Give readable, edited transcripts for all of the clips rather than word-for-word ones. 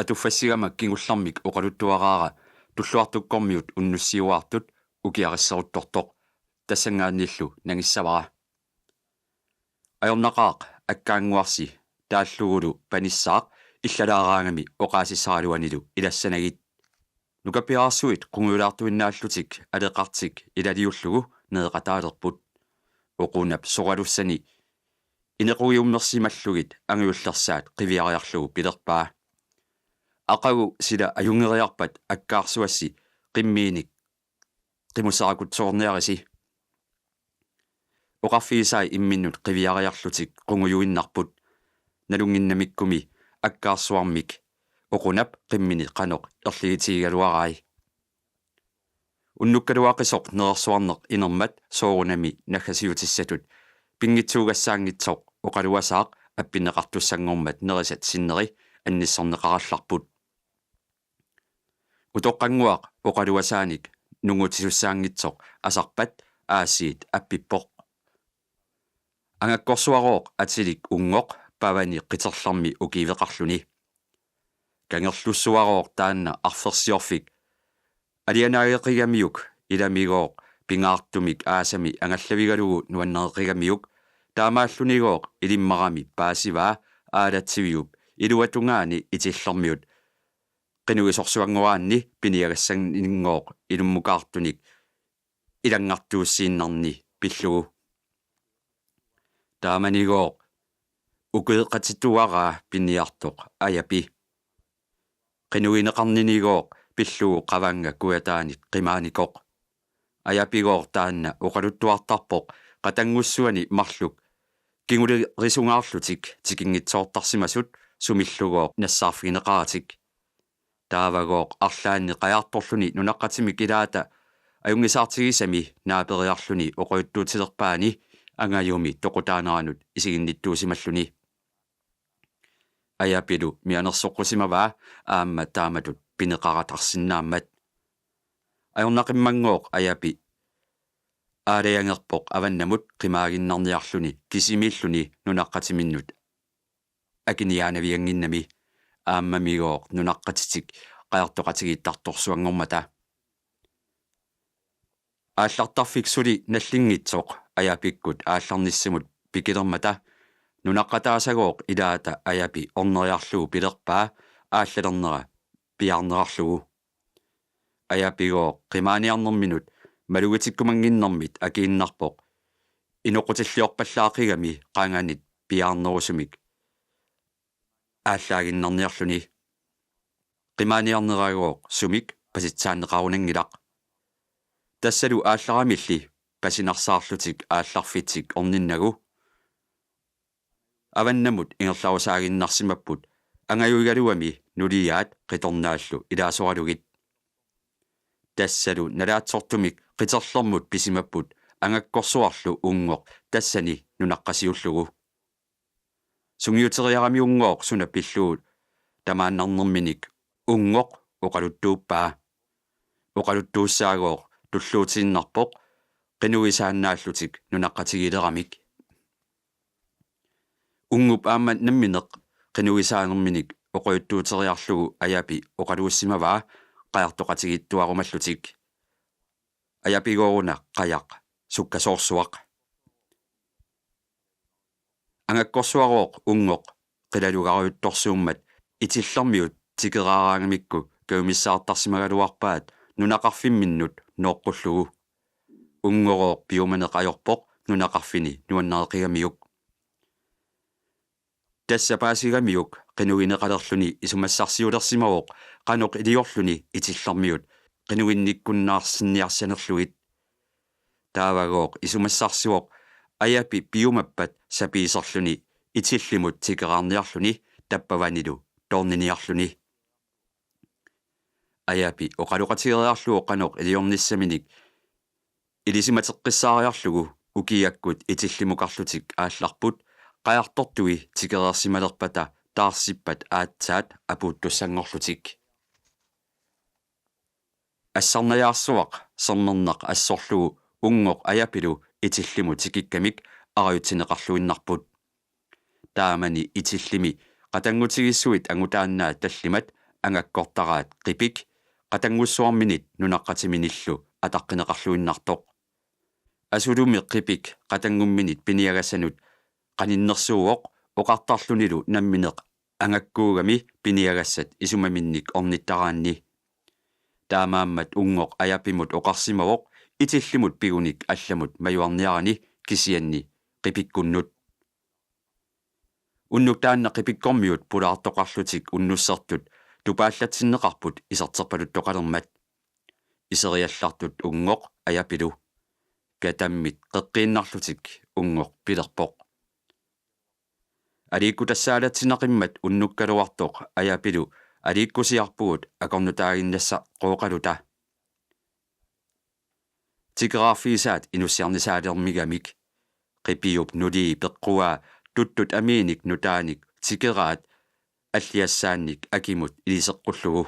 атуффассигаmak kingullarmik oqaluttuaqaara tulluartukkormiut unnussiuartut ukiarisseruttortoq тассангааннииллу нагиссавара аёрнақаақ аккаангуарси тааллугулу паниссаақ иллалаараагами оқаасиссаралуанилу илассанагит нукапиаарсуит қунгулаартуиннааллутик алеқартик илалиуллугу неэқатаалерпут оқунап соралуссани инеқуиуммерсималлугит ангиуллерсаат қивиариарлугу пилерпаа ақагу сила аюнгериарпат аккаарсуасси қиммииник қимусаракутсоорниариси оқарфигисаи имминнут қивиариарлутик қунгуюиннарпут налунгиннамиккуми аккаарсуармик оқунап қиммини қаноқ ерлигитигалуарай уннуккалуақисоқ нерсуарнеқ инермат соорунами наггасиутиссатут пингитсуугассаангитсоқ оқалуасаақ аппинеқартуссангормат нерисат синнери анниссорнеқаралларпут утоққангуақ оқалуасааник нунгутисуссаангитсоқ асарпат аасиит аппиппоқ ангаккорсуарооқ атилик унгоқ павани қитерларми укивеқарлуни кангерлуссуарооқ таанна арферсиорфик алианааеқигамиук иламигооқ пингаартумик аасами ангаллавигалугу нуаннеқигамиук таамааллунигооқ илиммарами паасиваа аалатсивиуп илуатунгаани итиллэрмиут qinугисорсуангуаанни пиниагассангингооқ илуммукаартуник илангартууссииннарни пиллугу тааманигооқ укеэқатитуараа пиниартоқ аяпи qinугинеқарнинигооқ пиллугу қаванга куятааник қимааникоқ аяпигоор таанна оқалуттуартарпоқ қатангуссуани марлук кингуле рисунгаарлутик тикингитсоортарсимасут сумиллугооқ нассаарфигинеқаратик таавагооқ арлаанни қаярторлуни нунаққатимик илаата аюнгисаартигисами наапериарлуни оқоюттуутилерпаани ангаюми тоқутаанаранут исигинниттуусималлуни аяпилу мианерсоққусимаваа аамма тааматут пинеқаратарсинааммат аёрнақиммангооқ аяпи аалеянгерпоқ аваннамут қимаагиннарниарлуни кисимииллуни нунаққатиминнут акиниаанавиангиннами ааммамигооқ нунаққатитик қаяртоқатигиттарторсуангормата ааллартарфиксули наллингитсоқ аяпиккут аалларниссимут пикилермата нунаққатаасагооқ илаата аяпи орнериарлугу пилерпаа ааллалернера пиарнерарлугу аяпигооқ қимааниарнерминут малугатиккумангиннэрмит акииннарпоқ иноқутиллиорпаллаақигами qaanganit пиарнерусумик ааллагиннарниарлуни qimaaниарнераагооқ сумик паситсааннеқарунангилақ тассалу аалларамилли пасинарсаарлутик аалларфитсик орниннагу аваннамут ингерлаусаагиннарсимаппут ангаюигалуами нулиаат қиторнааллу илаасоралугит тассалу налаатсортумик қитерлэрмут писимаппут ангаккорсуарлу унгоқ тассани нунаққасиуллугу сунгиутериарамиунгооқ суна пиллуут тамааннарнэрминик унгоқ оқалуттууппаа оқалуттууссаагооқ туллуутиннарпоқ qinугисааннааллутик нунаққатигилерамик унгуп ааммат намминеқ qinугисаанерминик оқоюттуутериарлугу аяпи оқалууссимаваа qajartoqatigittuarumallутик аяпигооруна қаяқ суккасоорсуақ ангаккорсуарооқ унгоқ қилалугаруйутторсууммат итиллэрмиут тикераараангамикку каумиссаартарсимагалуарпаат нунақарфимминнут ноққуллугу унгорооқ пиуманеқайорпоқ нунақарфини нуаннеқигамиук тассапаасигамиук qinугинеқалерлүни исумассарсиулерсимавоқ qaноқ илиорлүни итиллэрмиут qinугинниккуннаарсинниарсанерлугит таавагооқ исумассарсуоқ аяпи пиумаппат сапиисерлүни итиллимут тикераарниарлүни таппаванилу тоорниниарлүни аяпи оқалоқатигериарлуо qaноқ илиорниссаминик илисиматеққиссаариарлугу укиаккут итиллимукарлутик аалларпут qajartortui tikereersimalerpata taarsippat aatsaat apuuttussangorlutik ассарнаjaarsuaq sernerneq assorlugu ungoq ayapilu itillimu tikikkamik arayutineqarluinnarput taamani itillimi qatanngutigissuit angutaannaa tallimat angakkortaraat qipik qatangussuarminit nunaqqatiminillu ataqqinеqarluinnartoq asulumi qipik qatangumminit piniagassanut qaninnersuuoq oqartarlunilu nammineq angakkuugami piniagassat isumaminnik ornittaraanni taamaammat ungoq ajapimut oqarsimawoq itillimut pigunik allamut majuarniarani kisianni qipikkunnut unnuk taanna qipikkormiut pulaartoqarlutik unnussertut tupaallatsinneqarput iserterpalut toqalermat iseriallartut ungoq ajapilu katammit qeqqiinnarlutik ungoq pilerpoq aliikkutassaalatsinaqimmat unnukkaluartoq ajapilu aliikkusiarpugut akornutaaginnassa qooqaluta tigraafiisaat inussiarnisaalermigamik qipiup nulii peqquaa tuttut amiinik nutaanik tikeraat аллиассаанник акимут илисеққуллугу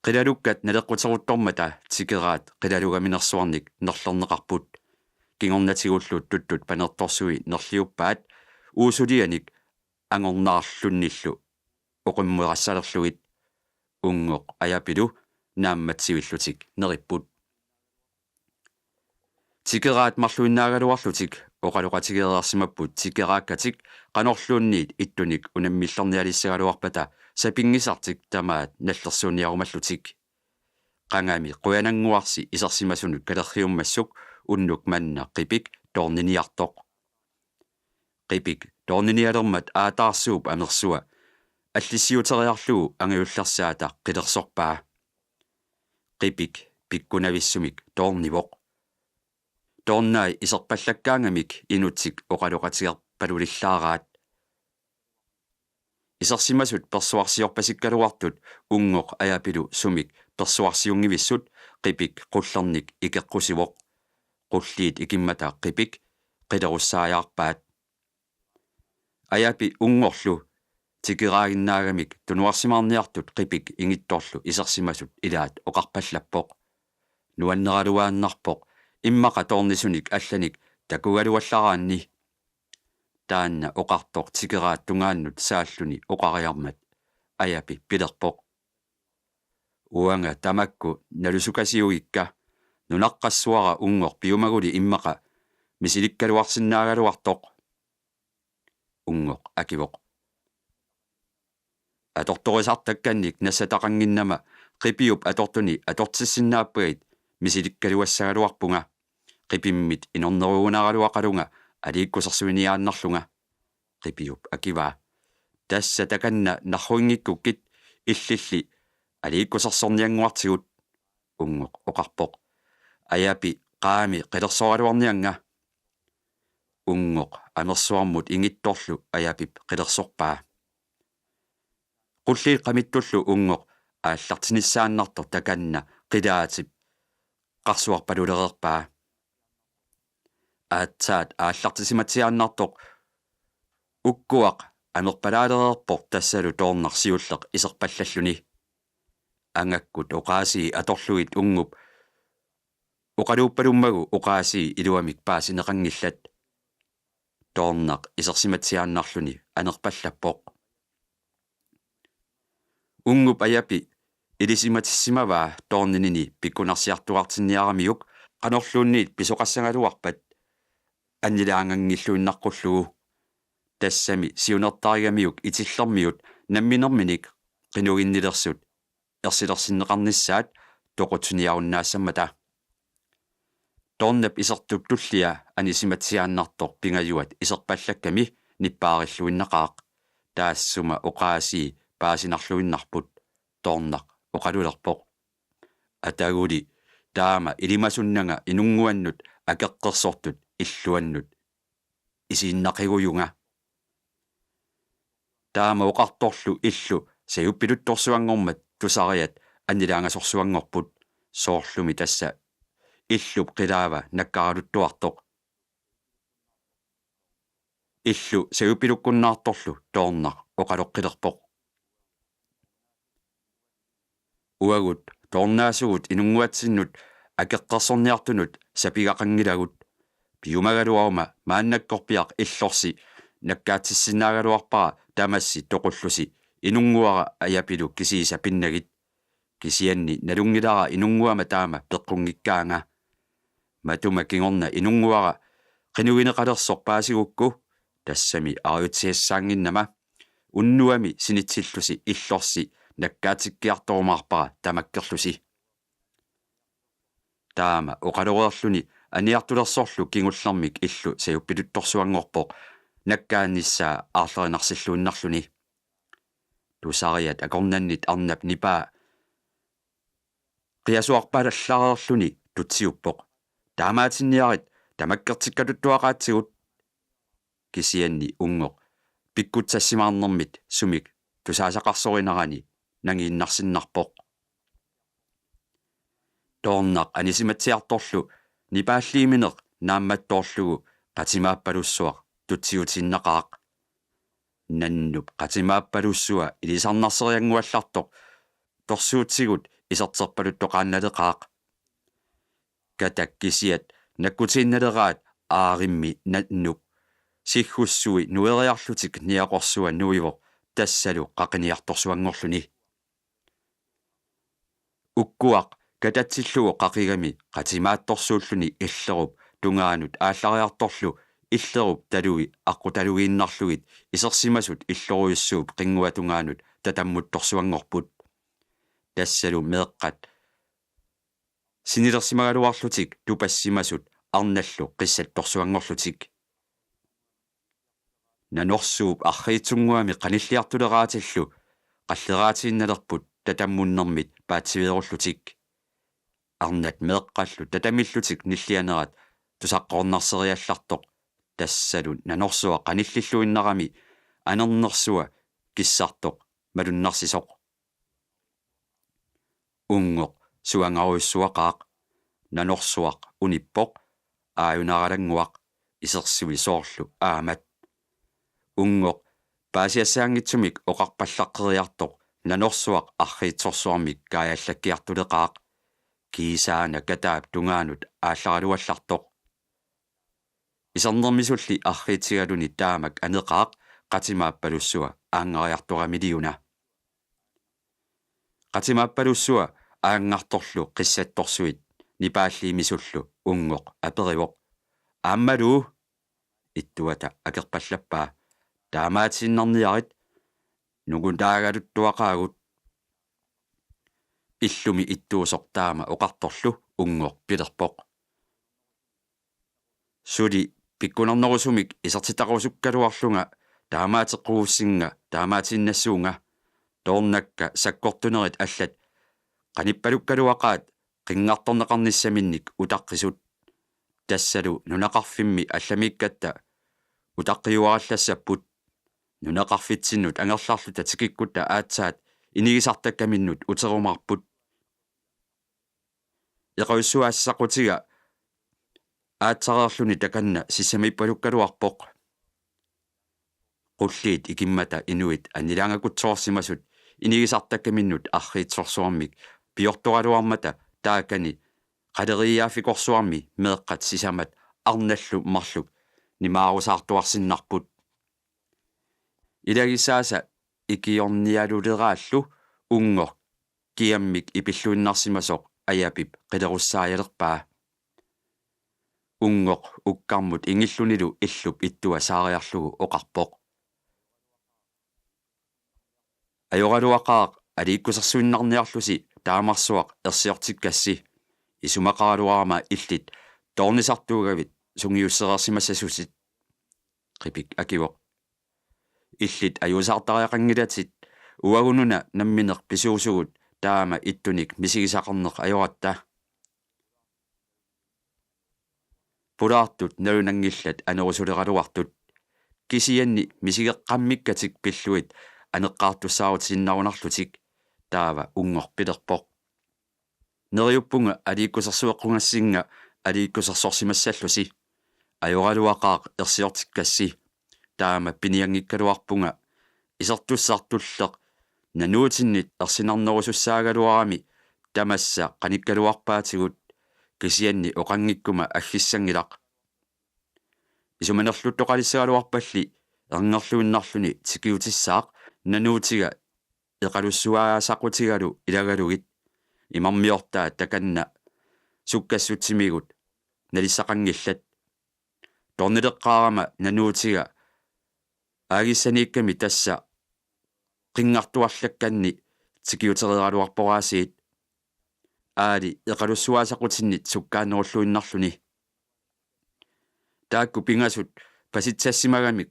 қилалуккат налеққутеруттормата тикераат қилалугаминерсуарник нерлернеқарпут кингорнатигуллут туттут панерторсуи нерлиуппаат уусулианик ангорнаарлунниллу оқиммуерассалерлугит унгоқ аjapilu наамматсивиллутик нериппут тикераат марлуиннаагалуарлутик оқалоқатигеерсимаппут тикерааккатик qanorluunniit ittunik unamмиллерниалиссагалуарпата сапингисартик тамаат наллерсууниарумаллутик qangami quyananguarsi isерсимасунут калерриуммассук уннук манна qipik toorniniartoq qipik toorninialermat aataarsuup amersua аллиссиутериарлугу ангаюллерсаата qilерсорпаа qipik pikkunavissumik toornivoq toornai iserpallakkaangamik inutsik oqaloqatigerpalulillaaраат isерсимасут персуарсиорпасиккалуартут унгоқ аjapilu сумик персуарсиунгивиссут qipik qullernik икеққусивоқ qulliit ikimмата qipik qilеруссааяарпаат аjapi унгорлу тикераагиннаагамик тунуарсимаарниартут qipik ингитторлу isерсимасут илаат оқарпаллаппоқ нуаннералуааннарпоқ иммақа тоорнисуник алланик такугалуаллараанни таанна оқартоқ тикераат тунгааннут сааллуни оқариармат аjapi пилерпоқ уанга тамакку налусукасиугикка нунаққассуара унгор пиумагули иммақа мисиликкалуарсиннаагалуартоқ унгоқ акивоқ аторторисартакканник нассатақангиннама qipиуп атортуни атортиссиннааппагит мисиликкалуассагалуарпунга qipimмит инорнеругунагалуақалунга алииккусерсуиниааннарлунга qipиуп акива тасса таканна нарруингиккуккит иллилли алииккусерсорниангуартигут унгоқ оқарпоқ аjapi qaami qilерсоралуарнианга унгоқ амерсуармут ингитторлу аjapiп qilерсорпаа qulli qamittullu uнгоқ ааллартиниссааннартор таканна qilаатип qarsuarpalulерерпаа аатсаат ааллартисиматсиааннартоқ уккуақ амерпалаалерерпор тассалу тоорнарсиуллеқ исерпаллаллуни ангаккут оқааси аторлугит унгуп оқалууппалуммагу оқааси илуамик паасинеқангиллат тоорнақ исерсиматсиааннарлуни анерпаллаппоқ унгуп аjapi илисиматиссимаваа тоорнинини пиккунарсиартуартинниарамиук qanorluunniit pisoqassangaluarpat аннилаангангиллуиннаққуллугу тассами сиунертаригамиук итиллермиут намминерминик qinugиннилерсут ерсилерсиннеқарниссаат тоқутуниаруннаассаммата тоорнап исертуп туллиа анисиматсиааннартор пингаюат исерпаллакками ниппаариллуиннақаақ таассума оқааси паасинарлуиннарпут тоорнақ оқалулерпоқ атагули таама илимасуннага инунгуаннут акеққерсортут иллуаннут исииннақигуюнга таама оқарторлу иллу саюппилутторсуангормат тусариат аннилаангасорсуангорпут соорлуми тасса иллуп қилаава наккаралуттуартоқ иллу саюппилуккуннаарторлу тоорнақ оқалоққилерпоқ уагут тоорнаасугут инунгуатсиннут акеққерсорниартунут сапигақангилагут пиумагалуарма мааннаккорпиақ иллорси nakkaatissinaagaluarpara tamassi toqullusi inunguara ayapilu kisiisa pinnagit kisianni nalungilara inunguama taama peqqungikkaanga matuma kingorna inunguara qinugineqalersorpaasigukku tassami ariutsiassaanginnama unnuami sinitsillusi illorsi nakkaatikiartorumaarpara tamakkerlusi taama oqaloreerluni aniartulersorlu kingullermik illu sayuppiluttorsuangorpoq nakkaannissaa aarlerinarsilluinnarluni tusariat akornannit arnap nipaa qiasuarpalallareerluni tutsiuppoq taamaatinniarit tamakkertikkaluttuaqaatsigut kisianni ungoq pikkutsassimaarnermit sumik tusaasaqarsorinarani nangiinnarsinnarpoq toornaq anisimatsiartorlu nipaalliimineq naammattoorlugu qatimaappalussuaq tutsiutinnaqaaq nannup qatimaappalussua ilisarnarserianguallartoq torsuutsigut iserterpaluttoqaannaleqaaq katakkisiat nakkutiinnaleraat aarimmi nannup siggussui nueriarlutik niaqorsua nuivoq tassalu qaqiniartorsuangorluni ukkuaq katatillugu qaqigami qatimaattorsuulluni illerup tungaanut aallariartorlu illerup talui aqqutalugiinnarlugit isersimasut illoruyussuup qinguatungaanut tatammuttorsuangorput tassalu meeqqat sinilersimagaluarlutik tupassimasut arnallu qissattorsuangorlutik nanorsuup arriitsunguami qanilliartuleraatillu qalleraatinnalerput tatammunnermit paatsividerullutik arnat meeqqallu tatamillutik nillianerat tusaqqornarseriallartoq tassalun nanorsuа qanillilluinnarami anernersua kissartoq malunnarsisoq ungoq suangaruissuaqaaq nanorsuaq unippoq aayunaralanguaq isersui soorlu aamat ungoq paasiassaangitsumik oqarpallaqqeriartoq nanorsuaq arriitsorsuarmik kaayallakkiartuleqaaq kiisaana kataap tungaanut aallaraluallartoq isernermisulli arriitsigaluni taamak aneqaaq qatimaappalussua aangariartoramiliuna qatimaappalussua aangartorlu qissattorsuit nipaalliimisullu ungoq aperivoq aammalu ittuata akerpallappaa taamaatinnarniarit nuguntaagalutuaqaagut illumi ittuusoq taama oqartorlu ungoq pilerpoq suli pikkunarnerusumik isertitaqusukkaluarlunga taamaateqquussinga taamaatinnassуунга toornakka sakkortunerit allat qanippalukkaluaqaat qingartorneqarnissaminnik utaqqisut tassalu nunaqarfimmi allamikkatta utaqqiuarallassapпут nunaqarfitsinnut angerlarluta tikikkutta aatsaat inigisartakkaminnut uterumarput iqaussuaassaqutiga aatsareerluni takanna sissamipalukkaluarpoq qulliit ikimmata inuit anilaangakutsoorsimasut inigisartakkaminnut arriitsorsuarmik piortoraluarmata taakani qaleriaafikorsuarmi meeqqat sisamat arnallu marluk nimaarusaartuarsinnarput ilagisaasa ikiornialulерaallu ungoq kiammik ipilluinnarsimasoq ayapip qilerussaajaleqpaa ungoq ukkarmut ingillunilu illup ittua saariarlugu oqarpoq ajoraluaqaaq aliikkusarsuinnarniarlusi taamarsuaq ersiortikkassi isumaqaraluarama illit toornisartuugavit sungiusserersimassasusit qipik akivoq illit ajusaartariaqangilatit uagununa nammineq pisuusugut taama ittunik misigisaqarneq ajoratta pulaartut nalunangillat anerusuleraluartut kisianni misigeqqammikkatik pilluit aneqqaartussaagut sinnarunarlutik taava unngorpilerpoq neriuppunga aliikkusarsueqqungassinga aliikkusarsorsimassallusi ajoraluaqaaq ersiortikkassi taama piniangikkaluarpunga isertussartulleq nanuutinnit ersinarnerusussaagaluarami tamassa qanikkaluarpaatigut kisianni oqangikkuma aggissanngilaq isumanerluttoqalissegaluarpalli ernerluinnarluni tikiutissaaq nanuutiga eqalussuaasaqutigalu ilagalugit imarmiortaa takanna sukkassutimigut nalissaqangillat tornileqqaarama nanuutiga aagisaniikkami tassa qingartuarlakkanni tikiuterieraluarporaasiit aali eqalussuaasaqutinnit sukkaanerulluinnarluni taakku pingasut pasitsassimagamik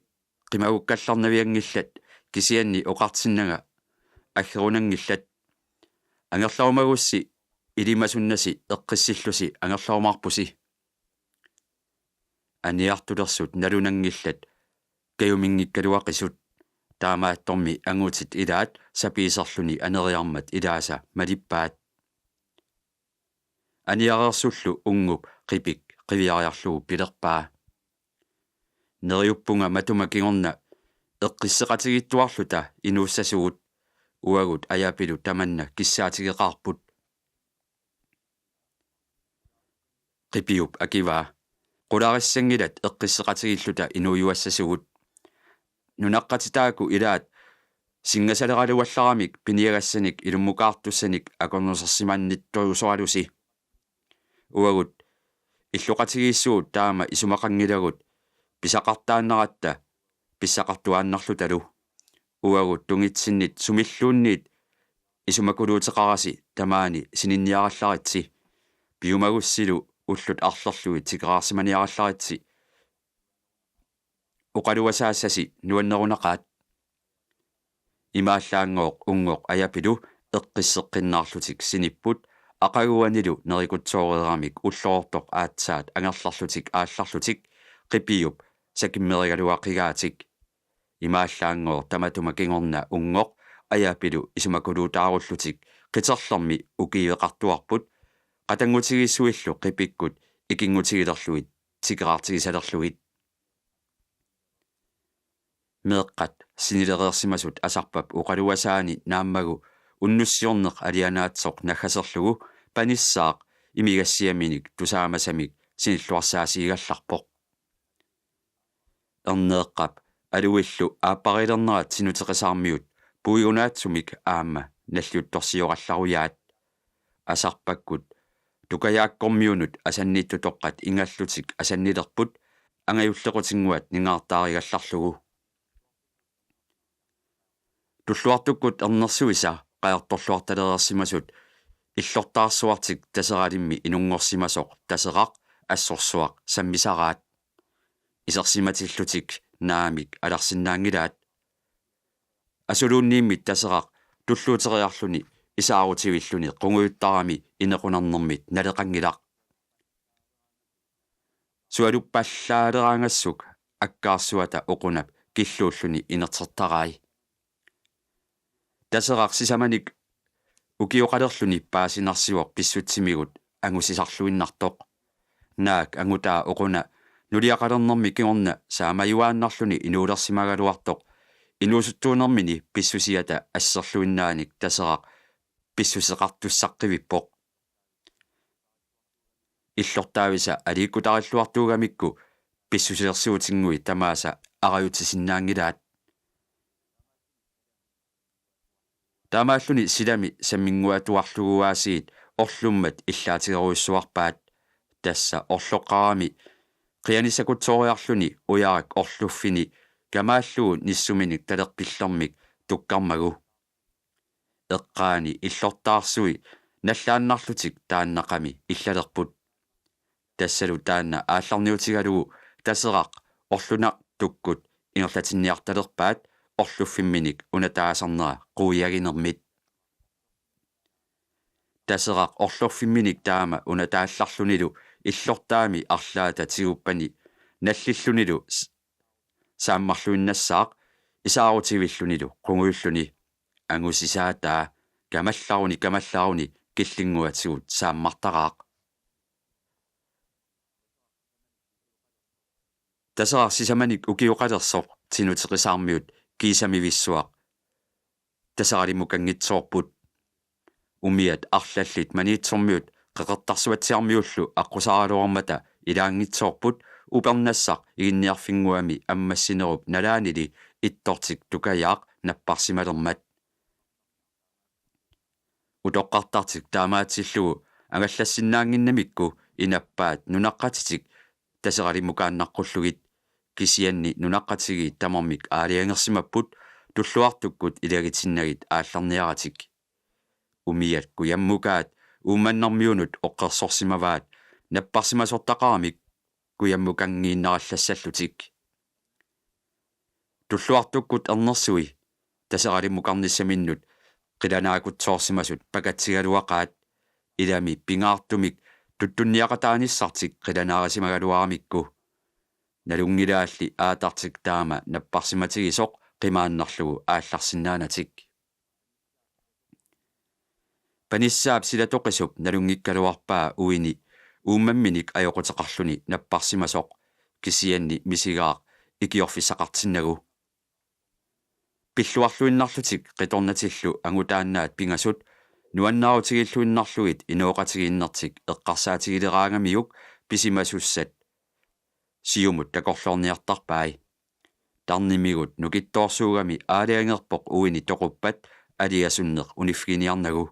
qimagukkallarnaviangillat kisianni oqartinnaga аггерунангиллат ангерлаумагусси илимасуннаси эққиссиллуси ангерлаумаарпуси аниартулерсут налунангиллат каюмингиккалуақисут таамаатторми ангуутит илаат сапиисерлуни анериармат илааса малиппаат аниарерсуллу унгуп қипик қивиариарлугу пилерпаа нериуппунга матума кигорна эққиссеқатигиттуарлута инууссасугут уагут аяпилу таманна киссаатигеқарпут қипиуп акиваа qularissangilat eqqisseqatigilluta inuujuassasugut nunaqqatitaaku ilaat singasaleraluallaramik piniagassanik ilummukaartussanik akornusersimannittuusoralusi uagut illuqatigiissuut taama isumaqangilagut pisaqartaannaratta pissaqartuaannarlutalu uagut tungitsinnit sumilluunniit isumakuluuteqarasi tamaani sininniarallaritsi piumagussilu ullut arlerlui tikeraarsimaniarallaritsi uqaluasaassasi nuannerunaqaat imaallaangooq ungoq ayapilu eqqisseqqinnaarlutik sinipput aqaguanilu nerikutsooreraamik ulloortoq aatsaat angerlarlutik aallarlutik qipiup sakimmerigaluaqigaatik imaallaangooq tamatuma kingorna ungoq ayapilu isumakuluutaarullutik qiterlermi ukiiveqartuarput qatangutigissuillu qipikkut ikingutigilerluit tikeraartigisalerluit meeqqat sinilereersimasut asarpap uqaluasaani naammagu unnussiorneq alianaatsoq naggaserlugu panissaaq imigassiaminik tusaamasamik sinilluarsaasiigallarpoq erneeqqap aluillu aapparilernerat sinuteqasaarmiut puigunaatsumik aamma nalliuttorsiorallaruyat asarpakkut tukayaakkormiunut asannittutoqqat ingallutik asannilerput angajullequtinguat ningaartaarigallarlugu tulluartukkut ernersuisa qajartorluartalereersimasut illortaarsuartik taseralimmi inunngorsimasoq taseraq assorsuaq sammisaraat isersimatillutik naamik alarsinnaangilaat asuluunniimmit taseraq tulluuteriarluni isaarutivilluni qunguyuttarami inequnarnermit naleqangilaq sualuppallaaleraangassuk akkaarsuata oqunap killuulluni inertertarai taseraq sisamanik ukioqalerluni paasinarsiuq pissutsimigut angusisarluinnartoq naak angutaa oquna nuliaqalernermi kingorna saamajuaannarluni inuulersimagaluartoq inuusuttuunermini pissusiata asserluinnaanik taseraq pissuseqartussaqqivippoq illortaavisa aliikkutarilluartuugamikku pissusilersuutiнгui tamaasa arajutisinnaangilaat taamaalluni silami samminguatuarluguaasiit orlummat illaatigeruissuarpaat tassa orloqqarami qianisakutsooriarluni uyarak orluffini kamaallugu nissuminik taleqqillermik tukkarmagu eqqaani illortaarsui nallaannarlutik taannaqami illalerput tassalu taanna aallarniutigalugu taseraq orlunaq tukkut ingerlatinniartalerpaat orluffimminik unataasarnera quuyaginermit taseraq orlorfimminik taama unataallarlunilu illortaami arlaata tiguppani nallillunilu saammarluinnassaaq isaarutivillunilu qunguyulluni angusisaataa kamallaruni killinguatigut saammartaraaq taseraq sisamanik ukioqalersoq tinuteqisaarmiut kiisamivissuaq taseralimukangitsoorput umiat arlallit maniitsormiut qeqertarsuatsiarmiullu aqqusaraluarmata ilaangitsoorput upernassaq iginniarfinguami ammassinerup nalaanili ittortik tukayaaq napparsimalermat utoqqartartik taamaatillugu angallassinnaanginnamikku inappaat nunaqqatitik taseralimmukaannaqqullugit kisianni nunaqqatigi tamarmik aaliangersimapput tulluartukkut ilagitinnagit aallarniaratik umiat kuyammukaat uumannarmiunut oqqersorsimavaat napparsimasortaqaramik kuyammukangiinnarallassallutik tulluartukkut ernersui taseralimmukarnissaminnut qilanaakutsoorsimasut pakatsigaluaqaat ilami pingaartumik tuttunniaqataanissartik qilanaarasimaгаluарамикку налунгилаалли аатартик таама наппарсиматигисоқ қимааннарлугу аалларсиннаанатик паниссаап силатоқисуп налунгиккалуарпаа уини ууммамминик аёқутеқарлуни наппарсимасоқ кисианни мисигаақ икиорфиссақартиннагу пиллуарлуиннарлутик қиторнатиллу ангутааннаат пингасут нуаннаарутигиллуиннарлугит инооқатигииннертик эққарсаатигилераангамиук писимасуссат сиумут такорлоорниартарпаи тарнимигут нукиттоорсуугами аалиангерпоқ уини тоқуппат алиасуннеқ униффигиниарнагу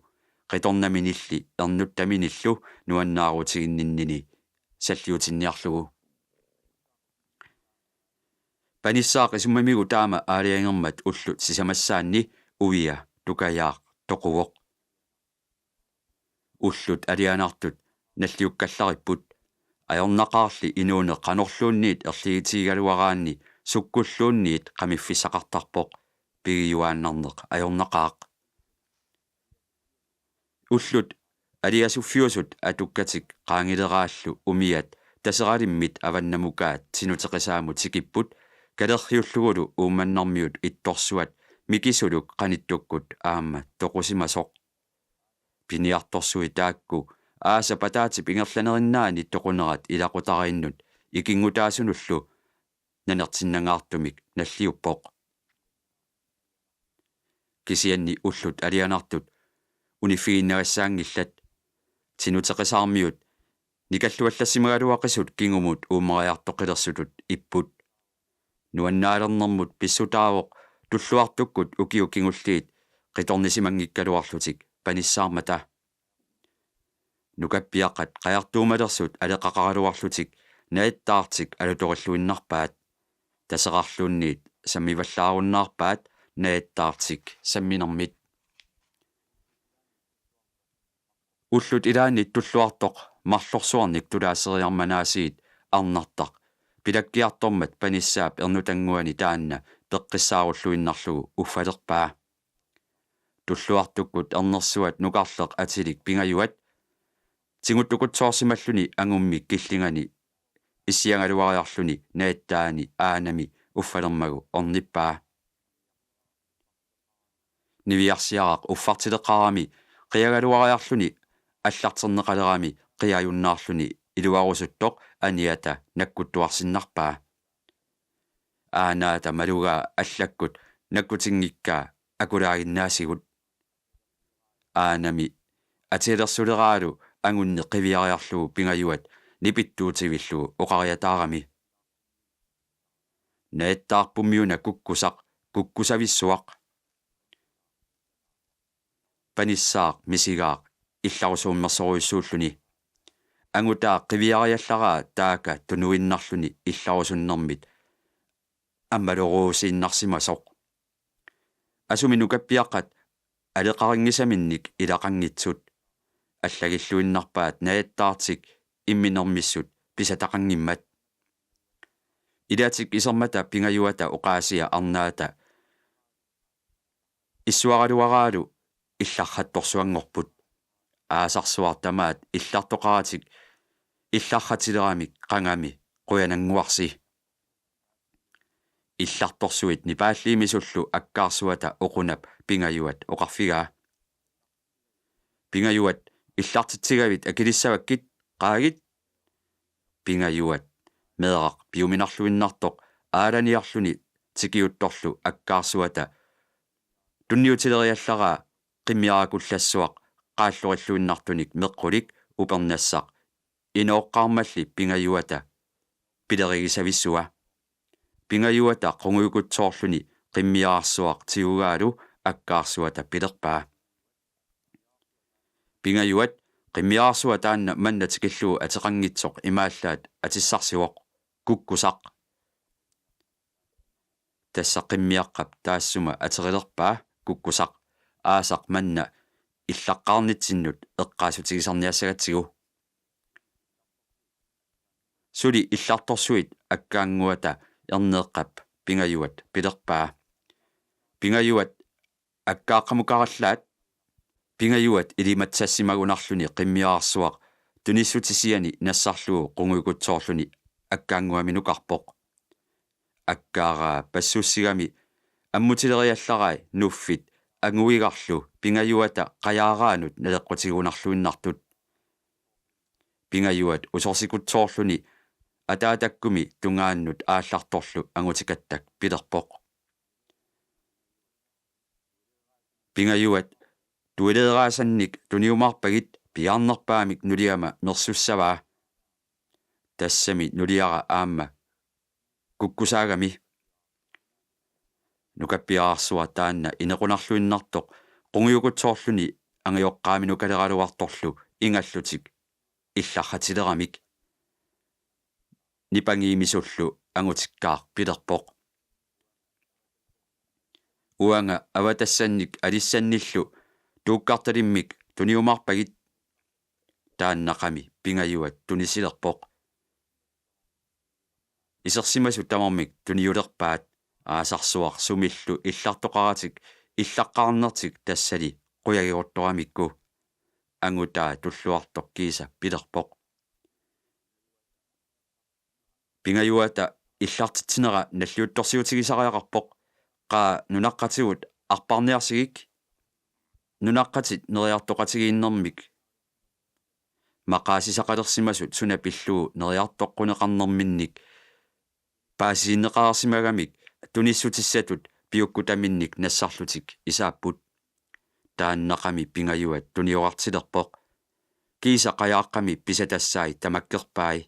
қиторнаминилли ернуттаминиллу нуаннаарутигинниннини саллиутинниарлугу паниссаақ исуммамигу таама аалиангермат уллут сисамассаанни уия тукаяақ тоқувоқ уллут алианартут наллиуккаллариппут аёрнақарли инууне қанорлуунниит ерлигитигалуараанни суккуллуунниит қамиффисақартарпоқ пигиюааннарнеқ аёрнақаақ уллут алиасуффиусут атуккатик qaangileraаллу умиат тасералиммит аваннамукаат синутеқисааму тикиппут калерриуллугулу уумманнармиут itторсуат микисулук qaниттуккут аама тоқусимасоқ пиниарторсуи таакку ааса патаати пингерланериннаани тоқунерат илақутарииннут икингутаасунуллу нанертиннангаартумик наллиуппоқ кисианни уллут алианартут униффигиннагассаангиллат синутеқисаармиут никаллуаллассимагалуақисут кингумут уумариартоқилерсутут иппут нуаннаалернэрмут писсутаавоқ туллуартуккут укиукингуллиит қиторнисимангиккалуарлутик паниссаармата нукаппиақат қаяртуумалерсут алеқақаралуарлутик наиттаартик алуториллуиннарпаат тасеқарлуунниит саммиваллааруннаарпаат наиттаартик самминермит уллут илаанит туллуартоқ марлорсуарник тулаассериарманаасиит арнартақ пилаккиартормат паниссаап ернутангуани таанна пеққиссааруллуиннарлугу уффалерпаа туллуартуккут ернерсуат нукарлеқ атилик пингаюат тигуттукутсоорсималлуни ангуммик киллингани иссиангалуариарлуни наиттаани аанами уффалермагу орниппаа нивиарсиарақ уффартилеқарами қиагалуариарлуни аллартернеқалерами қиаюннаарлуни илуарусуттоқ аниата наккуттуарсиннарпаа аанаата малугаа аллаккут наккутингиккаа акулаагиннаасигут аанами атилерсулераалу ангунне қивиариарлугу пингаюат нипиттуутивиллугу оқариатаарами наиттаарпуммиуна куккусақ куккусависсуақ паниссаақ мисигаақ илларусууммерсоруйссууллуни ангутаа қивиариаллараа таака тунуиннарлуни илларусуннэрмит аммалоруусииннарсимасоқ асуминукаппиаққат алеқарингисаминник илақангитсут аллагиллуиннарпаат наиттаартик имминермиссут писатақангиммат илаатик исермата пингаюата оқаасия арнаата иссуаралуараалу иллархатторсуангорпут аасарсуартамаат иллартоқаратик иллархатилерамик қангами қуянангуарси илларторсуит нипааллиимисуллу аккаарсуата оқунап пингаюат оқарфигаа пингаюат иллартитсигавит акилиссаваккит қаагит пингаюат медеқақ пиуминарлуиннартоқ ааланиарлуни тикиутторлу аккаарсуата тунниутилериаллараа қиммиаракуллассуақ qaallorillуиннартуник меққулик упернассақ инооққармалли пингаюата pilerigisavissua pingayuata qunguyukutsoorluni qimmiarsuaq tiugaalu akkaarsuata pilerpaa pingayuat qimmiarsua taanna manna tikilluu ateqangitsoq imaallaat atissarsivoq kukkusaq tassa qimmiaqqap taassuma aterilerpaa kukkusaq aasaq manna illaqqaarnitsinnut eqqaasutigisarniassagatsigu suli illartorsuit akkaanguata erneeqqap pingayuat pilerpaa pingayuat akkaaqamuqarallaat pingayuat ilimatsassimagunarluni qimmiaarsuaq tunissutisiani nassarlugu qunguyukutsoorluni akkaanguaminuqarpoq akkaaraa passuussigami ammutileriallarai nuffit anguigarlu pingayuata qayaaraanut naleqqutiguunarluinnartut pingayuat usorsikutsoorluni ataatakkumi tungaannut aallartorlu angutikattak pilerpoq pingayuat tuileeraasannik tuniumarpagit piarnerpaamik nuliama nersussavaa tassami nuliara aamma kukkusaagami nukappiaarsua taanna inequnarluinnartoq qunguyukutsoorluni angajoqqaaminukaleraluartorlu ingallutik illarratileramik nipangiimisullu angutikkaar pilerpoq uanga avatassannik alissannillu tuukkartalimmik tuniumarpagit taannaqami pingayuat tunisilerpoq isersimasu tamarmik tuniulerpaat aasarsuaq sumillu illartoqaratik illaqqaarnertik tassali quyagigortoramikku angutaa tulluartoq kiisa pilerpoq pingayuata illartitsinera nalliuttorsiutigisariaqarpoq qaa nunaqqatigut arparniarsigik nunaqqatit neriartoqatigiinnermik maqaasisaqalersimasut sunapilluu neriartoqqunеqarnerminnik paasiinneqaarsimagamik tunissutissatut piukkutaminnik nassarlutik isaapput taannaqami pingayuat tuniorartilerpoq kiisa qajaaqqami pisatassaai tamakkerpaai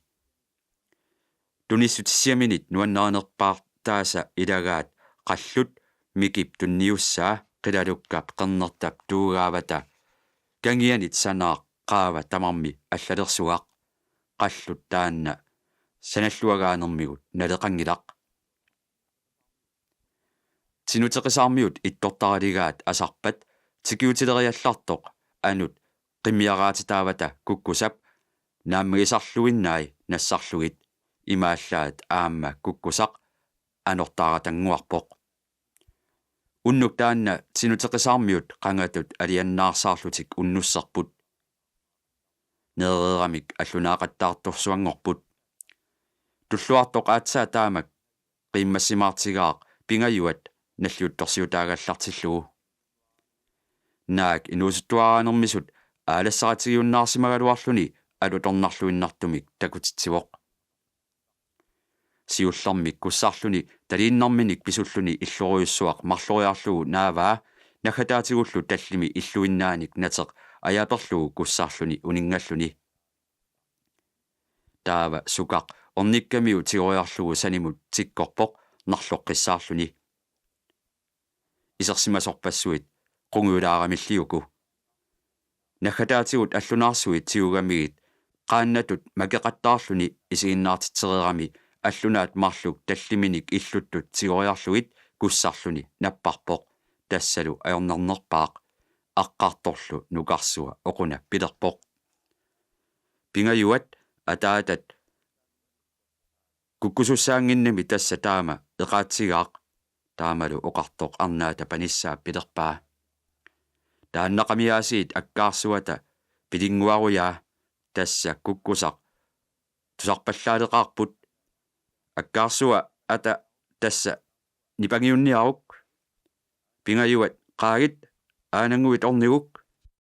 tunissutissiaminit nuanneranerpaartaasa ilagaat qallut mikip tunniussaa qilalukkaap qernertap tuugaavata kangianit sanaa qaava tamarmi allalersugaaq qallut taanna sanalluagaanermigut naleqangilaq tinuteqisarmiut ittortaraligaat asarpat tikiutileriallartoq anut qimmiaraatitaavata kukkusap naammigisarluinnaai nassarlugit imaallaat aamma kukkusaq anortaaratanguarpoq unnuk taanna tinuteqisarmiut qangatut aliannaarsaarlutik unnusserput nereeramik allunaaqattaartorsuangorput tulluartoq aatsaa taamak qiimmassimaartigaaq pingayuat nalliuttorsiutaagallartillugu naak inuusuttuaraanermisut aalassaratigiunnaarsimagaluarluni alutornarluinnartumik takutitsivoq siullermik kussarluni taliinnarminik pisulluni illoruyussuaq marloriarlugu naavaa naggataatigullu tallimi illuinnaanik nateq ajaperlugu kussarluni uningalluni taava sukaq ornikkamiu tigoriarlugu sanimut tikkorpoq narloqqissaarluni isersimasorpassuit qunguyulaaramilliuku naggataatigut allunaarsuit tiugamigit qaannatut makeqattaarluni isiginnaartitsererami аллунаат марлук таллиминик иллуттут тигориарлугит куссарлуни наппарпоқ тассалу аёрнернерпаақ аққарторлу нукарсуа оқуна пилерпоқ пингаюат атаатат куккусуссаангиннами тасса таама эқаатсигаақ таамалу оқартоқ арнаата паниссаа пилерпаа тааннақамиаасиит аккаарсуата пилингуаруяа тасса куккусақ тусарпаллаалеқарпут аккаарсуа ата тасса нипангиунниарук пингаюат qaagit aananguit orniguk